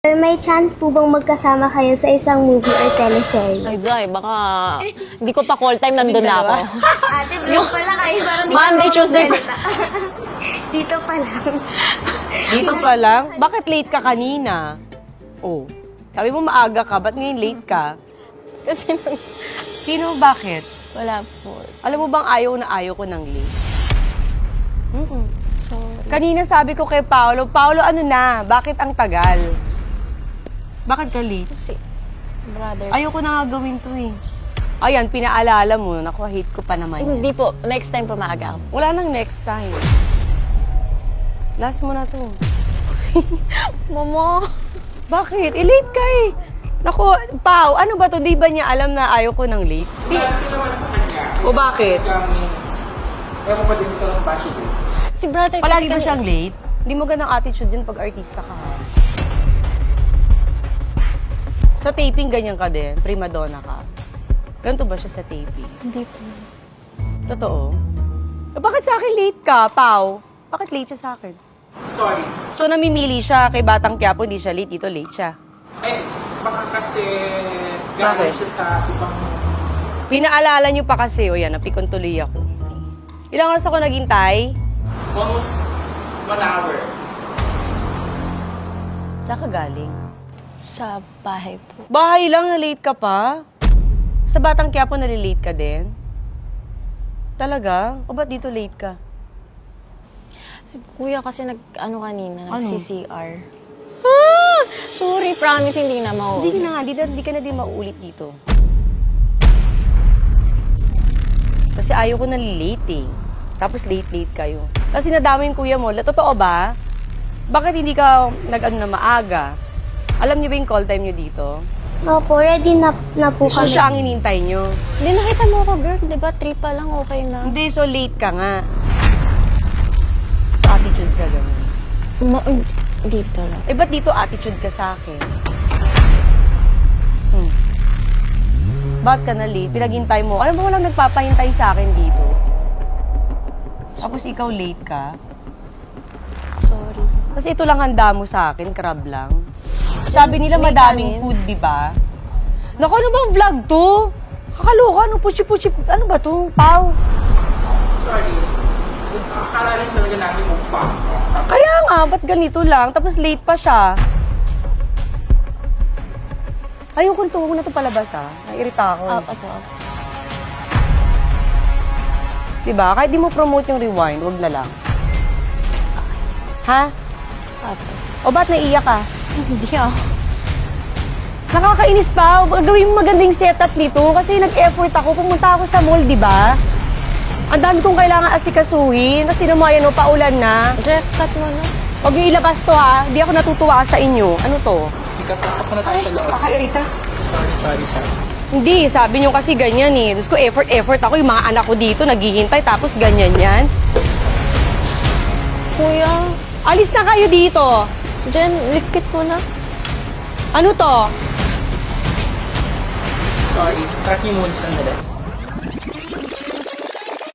May chance po bang magkasama kayo sa isang movie or teleserye? Ay, Zay, baka hindi ko pa call time, nandun na ako. Ate, vlog pala kayo. Parang Monday, Tuesday. Dito pa lang. Dito pa lang? Bakit late ka kanina? Oh, sabi mo maaga ka, ba't ngayon late ka? Kasi Sino, bakit? wala po. Alam mo bang ayaw na ayaw ko ng late? So, Kanina sabi ko kay Paolo, Paolo ano na, bakit ang tagal? Bakit ka late? si brother. Ayoko na nga gawin to eh. Ayan, pinaalala mo, naku, hate ko pa naman yan. Hindi po. Next time po maaga ako. Wala nang next time. Last mo na to. Mama! Bakit? Late ka eh. Naku, Pao, ano ba to? Di ba niya alam na ayaw ko ng late? O bakit? Ewan pa din ito ng bashi din. Si brother Palagi ba kasi siyang late? Hindi mo ganang attitude din pag artista ka. Ha? Sa taping, ganyan ka din. Prima donna ka. Ganito ba siya sa taping? Hindi po. Totoo? Bakit sa akin late ka, Pao? Bakit late siya sa akin? Sorry. So, namimili siya kay Batang Quiapo, hindi siya late. Dito, late siya. Eh, baka kasi Bakit? galing siya sa ibang... Pinaalala niyo pa kasi, o yan, napikon tuloy ako. Ilang oras ako naghintay? Almost 1 hour. Saan ka galing? Sa bahay po. Bahay lang, na late ka pa? Sa Batang Quiapo, nalilate ka din? Talaga? O ba't dito late ka? Si kuya kasi nag-ano kanina, Ano? nag-CCR. Sorry, promise, hindi na Hindi mauulit. ka na nga, hindi ka na din mauulit dito. Kasi ayaw ko nalilate eh. Tapos late kayo. Kasi nadama yung kuya mo. Totoo ba? Bakit hindi ka nag-ano na maaga? Alam niyo ba yung call time niyo dito? Opo, ready na po So kami. siya ang inintay niyo. Hindi, nakita mo ako, girl. Di ba? 3 pa lang, okay na. Hindi, so late ka nga. So attitude siya ganun. Dito lang. Eh, ba't dito attitude ka sa akin? Ba't ka na late? Pinaghintay mo. Alam mo, walang nagpapahintay sa akin dito. Tapos ikaw late ka. Sorry. Kasi ito lang handa mo sa akin, crab lang. Sabi nila May madaming kanin. food, di ba? Naku, ano bang vlog to? Kakaloka, ano, puchi-puchi, ano ba to? Pau. Sorry. Akala rin talaga namin mukbang. Kaya nga, ba't ganito lang? Tapos late pa siya. Ayokong tungo na ito palabas, ha? Nairita ako. Apo. Diba? Kahit di mo promote yung rewind, wag na lang. Ha? Apo. O ba't naiiyak ka? Hindi ako. Nakakainis pa. Gawin mo magandang setup nito kasi nag-effort ako. Pumunta ako sa mall, di ba? Ang dami kong kailangan asikasuhin. Kasi naman yan, paulan na. Jeff, cut mo na. Huwag niyo ilabas to, ha? Di ako natutuwa sa inyo. Ano to? Ikapasok na tayo sa loob. Kakairita. Sorry. Hindi, sabi niyo kasi ganyan eh. Tapos ko effort ako. Yung mga anak ko dito naghihintay tapos ganyan yan. Kuya, Alis na kayo dito. Jen, likit mo na. Ano to? Sorry. Track niyo muna sandali.